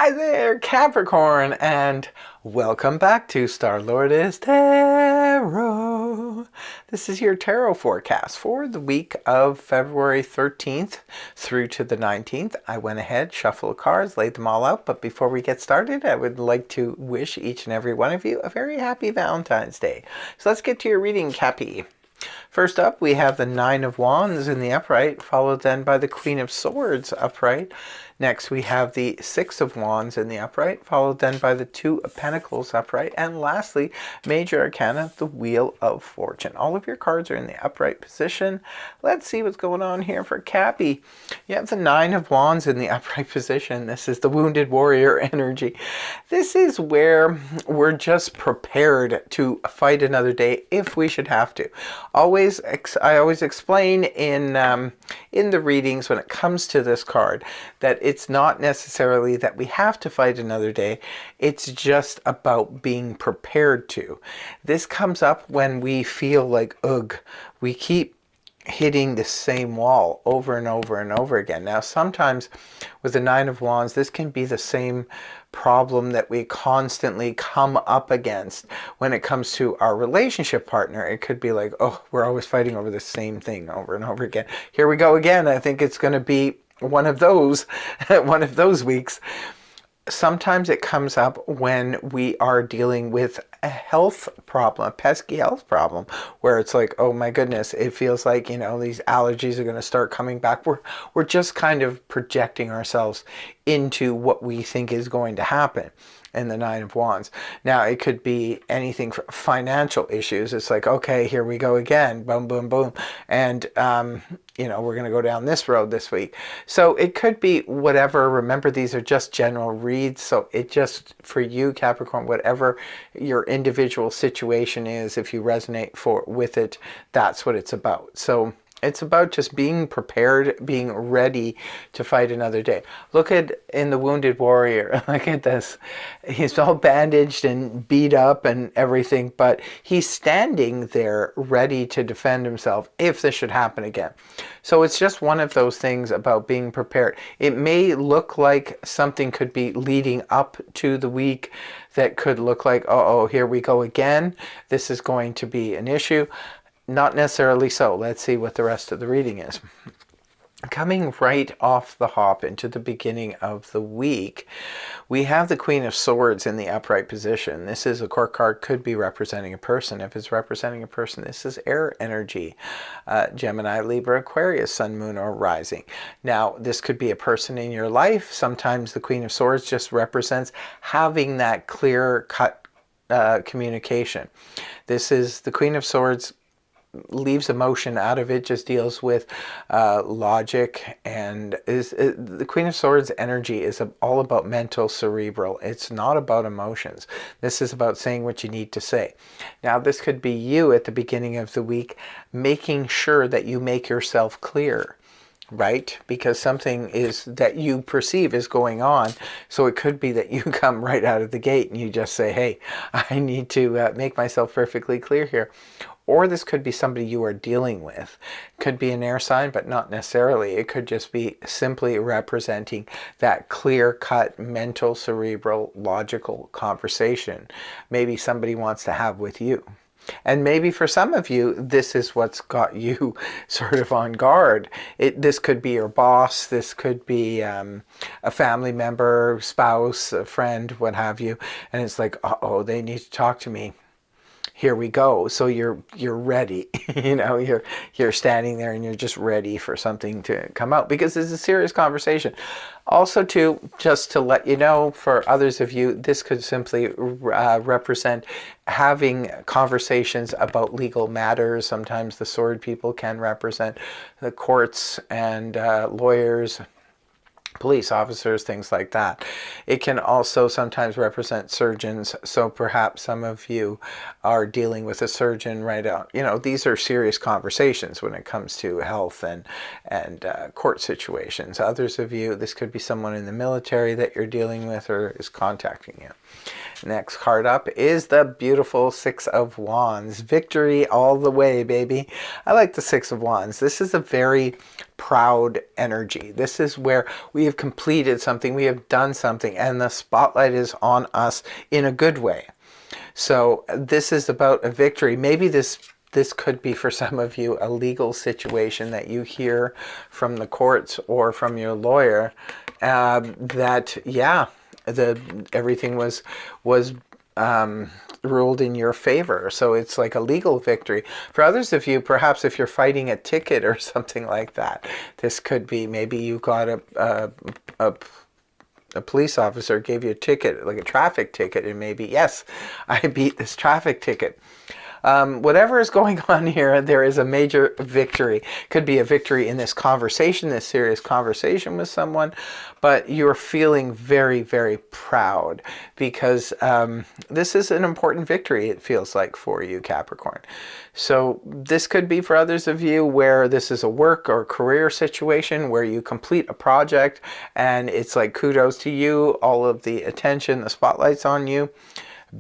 Hi there, Capricorn, and welcome back to Star-Lord is Tarot. This is your tarot forecast for the week of February 13th through to the 19th. I went ahead, shuffled cards, laid them all out, but before we get started, I would like to wish each and every one of you a very happy Valentine's Day. So let's get to your reading, Cappy. First up, we have the Nine of Wands in the upright, followed then by the Queen of Swords upright. Next, we have the Six of Wands in the upright, followed then by the Two of Pentacles upright. And lastly, Major Arcana, the Wheel of Fortune. All of your cards are in the upright position. Let's see what's going on here for Cappy. You have the Nine of Wands in the upright position. This is the Wounded Warrior energy. This is where we're just prepared to fight another day if we should have to. I always explain in the readings when it comes to this card that it's not necessarily that we have to fight another day. It's just about being prepared to. This comes up when we feel like, ugh, we keep hitting the same wall over and over and over again. Now, sometimes with the Nine of Wands, this can be the same problem that we constantly come up against when it comes to our relationship partner. It could be like, oh, we're always fighting over the same thing over and over again. Here we go again. I think it's going to be one of those weeks. Sometimes it comes up when we are dealing with a health problem, a pesky health problem, where it's like, oh my goodness, it feels like, these allergies are going to start coming back. We're just kind of projecting ourselves into what we think is going to happen in the Nine of Wands. Now, it could be anything from financial issues. It's like, okay, here we go again, boom, boom, boom. And, we're going to go down this road this week. So it could be whatever. Remember, these are just general reads. So it just, for you, Capricorn, whatever your individual situation is, if you resonate with it, that's what it's about. So it's about just being prepared, being ready to fight another day. Look at in the Wounded Warrior. Look at this. He's all bandaged and beat up and everything, but he's standing there ready to defend himself if this should happen again. So it's just one of those things about being prepared. It may look like something could be leading up to the week that could look like, oh, here we go again. This is going to be an issue. Not necessarily so. Let's see what the rest of the reading is. Coming right off the hop into the beginning of the week, we have the Queen of Swords in the upright position. This is a court card, could be representing a person. If it's representing a person, this is air energy. Gemini, Libra, Aquarius, Sun, Moon, or Rising. Now, this could be a person in your life. Sometimes the Queen of Swords just represents having that clear-cut communication. This is the Queen of Swords, leaves emotion out of it, just deals with logic, and the Queen of Swords energy is all about mental, cerebral. It's not about emotions. This is about saying what you need to say. Now, this could be you at the beginning of the week, making sure that you make yourself clear, right? Because something is that you perceive is going on. So it could be that you come right out of the gate and you just say, hey, I need to make myself perfectly clear here. Or this could be somebody you are dealing with. Could be an air sign, but not necessarily. It could just be simply representing that clear-cut, mental, cerebral, logical conversation maybe somebody wants to have with you. And maybe for some of you, this is what's got you sort of on guard. This could be your boss. This could be a family member, spouse, a friend, what have you. And it's like, uh-oh, they need to talk to me. Here we go. So you're ready. You're standing there and you're just ready for something to come out because it's a serious conversation. Also, too, just to let you know, for others of you, this could simply represent having conversations about legal matters. Sometimes the sword people can represent the courts and lawyers, police officers, things like that. It can also sometimes represent surgeons. So perhaps some of you are dealing with a surgeon right out. These are serious conversations when it comes to health and court situations. Others of you, this could be someone in the military that you're dealing with or is contacting you. Next card up is the beautiful Six of Wands. Victory all the way, baby. I like the Six of Wands. This is a very proud energy. This is where we have completed something, we have done something, and the spotlight is on us in a good way. So this is about a victory. Maybe this could be for some of you a legal situation that you hear from the courts or from your lawyer, that yeah, everything was ruled in your favor. So it's like a legal victory. For others of you, perhaps if you're fighting a ticket or something like that, this could be maybe you got a police officer gave you a ticket, like a traffic ticket, and maybe, yes, I beat this traffic ticket. Whatever is going on here, there is a major victory. Could be a victory in this conversation, this serious conversation with someone, but you're feeling very, very proud because this is an important victory, it feels like, for you, Capricorn. So this could be for others of you where this is a work or career situation where you complete a project and it's like kudos to you, all of the attention, the spotlight's on you.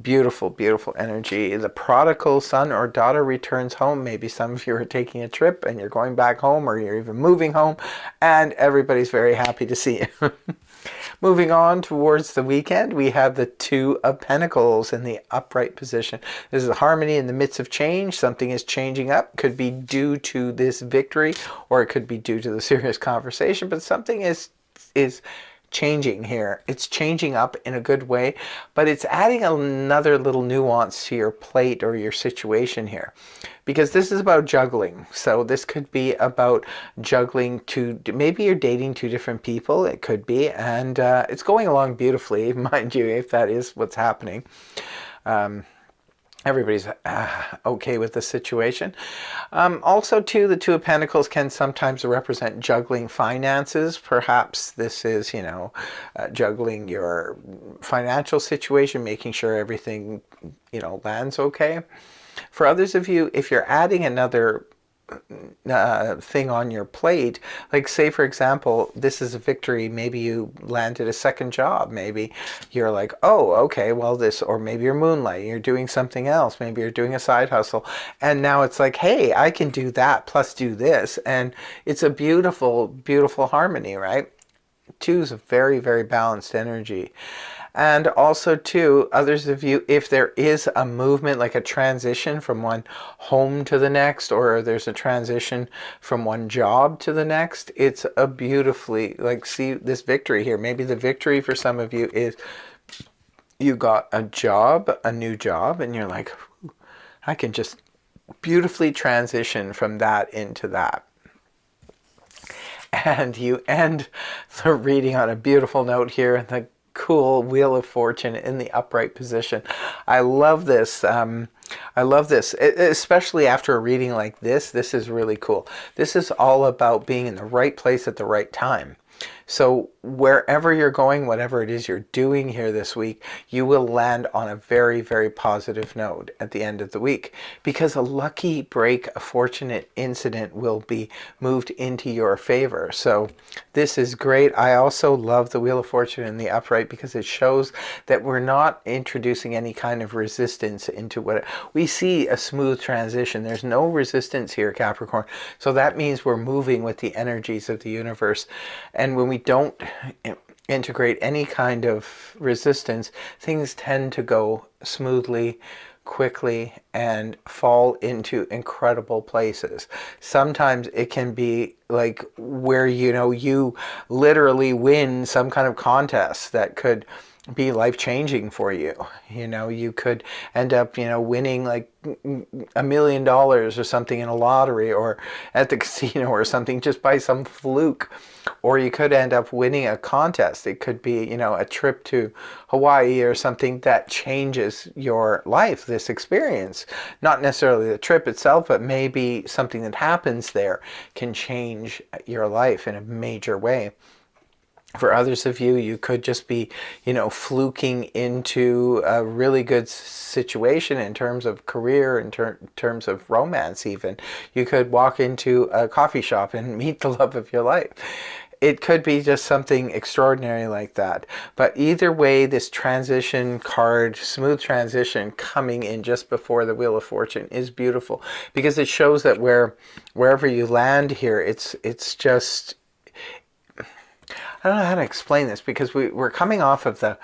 Beautiful, beautiful energy. The prodigal son or daughter returns home. Maybe some of you are taking a trip and you're going back home, or you're even moving home, and everybody's very happy to see you. Moving on towards the weekend, we have the Two of Pentacles in the upright position. This is a harmony in the midst of change. Something is changing up. Could be due to this victory, or it could be due to the serious conversation, but something is changing here. It's changing up in a good way, but it's adding another little nuance to your plate or your situation here, because this is about juggling. So this could be about juggling maybe you're dating two different people, it could be, and it's going along beautifully, mind you, if that is what's happening. Everybody's okay with the situation. Also, too, the Two of Pentacles can sometimes represent juggling finances. Perhaps this is, juggling your financial situation, making sure everything, lands okay. For others of you, if you're adding another thing on your plate, like say for example, this is a victory, maybe you landed a second job, maybe you're like, oh okay, well this, or maybe you're moonlighting, you're doing something else, maybe you're doing a side hustle, and now it's like, hey, I can do that plus do this, and it's a beautiful, beautiful harmony, right? Two is a very, very balanced energy. And also too, others of you, if there is a movement, like a transition from one home to the next, or there's a transition from one job to the next, it's a beautifully, like, see this victory here. Maybe the victory for some of you is you got a job, a new job, and you're like, I can just beautifully transition from that into that. And you end the reading on a beautiful note here, the cool Wheel of Fortune in the upright position. I love this. I love this, especially after a reading like this. This is really cool. This is all about being in the right place at the right time. So wherever you're going, whatever it is you're doing here this week, you will land on a very, very positive note at the end of the week, because a lucky break, a fortunate incident will be moved into your favor. So this is great. I also love the Wheel of Fortune in the upright because it shows that we're not introducing any kind of resistance into what we see. A smooth transition. There's no resistance here, Capricorn. So that means we're moving with the energies of the universe. And when we don't integrate any kind of resistance, things tend to go smoothly, quickly, and fall into incredible places. Sometimes it can be like where, you literally win some kind of contest that could be life-changing for you. You could end up, winning like $1 million or something in a lottery, or at the casino or something, just by some fluke. Or you could end up winning a contest. It could be, a trip to Hawaii or something that changes your life, this experience. Not necessarily the trip itself, but maybe something that happens there can change your life in a major way. For others of you, you could just be, fluking into a really good situation in terms of career, in terms of romance even. You could walk into a coffee shop and meet the love of your life. it could be just something extraordinary like that. But either way, this transition card, smooth transition coming in just before the Wheel of Fortune is beautiful, because it shows that wherever you land here, it's just, I don't know how to explain this, because we're coming off of the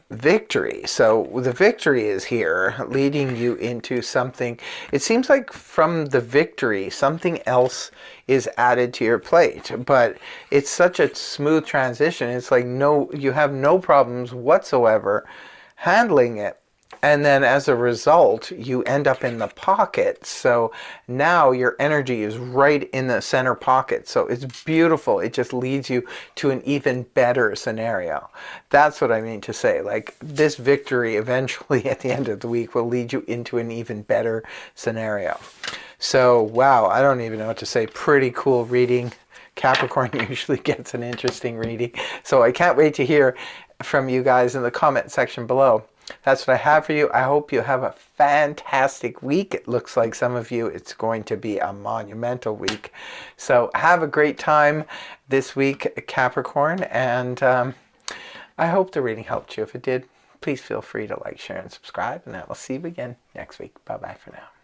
victory. So the victory is here, leading you into something. It seems like from the victory, something else is added to your plate. But it's such a smooth transition. It's like you have no problems whatsoever handling it. And then as a result, you end up in the pocket. So now your energy is right in the center pocket. So it's beautiful. It just leads you to an even better scenario. That's what I mean to say. Like, this victory eventually at the end of the week will lead you into an even better scenario. So, wow, I don't even know what to say. Pretty cool reading. Capricorn usually gets an interesting reading. So I can't wait to hear from you guys in the comment section below. That's what I have for you. I hope you have a fantastic week. It looks like some of you, it's going to be a monumental week. So have a great time this week, Capricorn. And I hope the reading helped you. If it did, please feel free to like, share, and subscribe. And I will see you again next week. Bye-bye for now.